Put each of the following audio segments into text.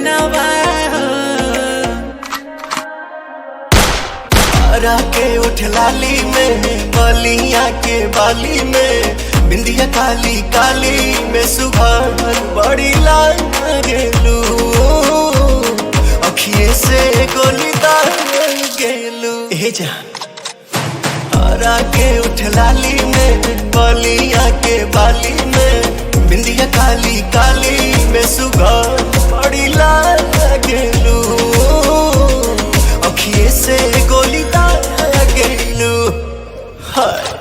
नवा हरा के उठ लाली में, बलिया के बाली में, बिंदिया काली काली में सुघर बड़ी लाल गेलू, अखिए से गोली दार गेलू। ए जा हरा के उठ लाली में, बलिया के बाली में, बिंदिया काली काली में सुघर बड़ी लाल गेलू, अखिए से गोली दार गेलू। हाय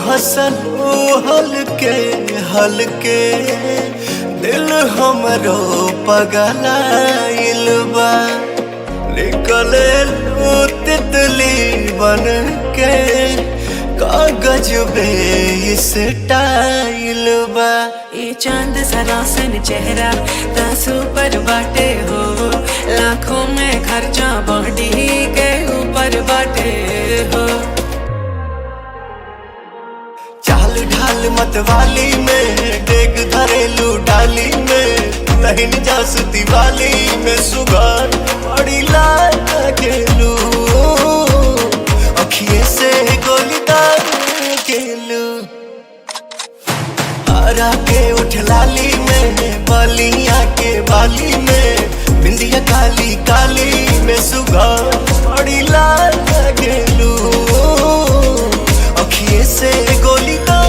हसन हलके हलके दिल हमरो पगलाइल बा, निकले तितली बन के कागज बे स्टाइल बा। ये चांद सरासन चेहरा तासु पर बाटे हो, लाखों में खर्चा बॉडी के ऊपर बाटे हो। चाल ढाल मतवाली में, डेग धरेलू डाली में, लहिन जास दिवाली में सुगार बड़ी लाल गेलू, अखिए से गोली दार गेलू। हरा के उठ लाली में, बलिया के बाली में, बिंदिया काली काली में सुगार बड़ी लाल गेलू, अखिए से गोली दार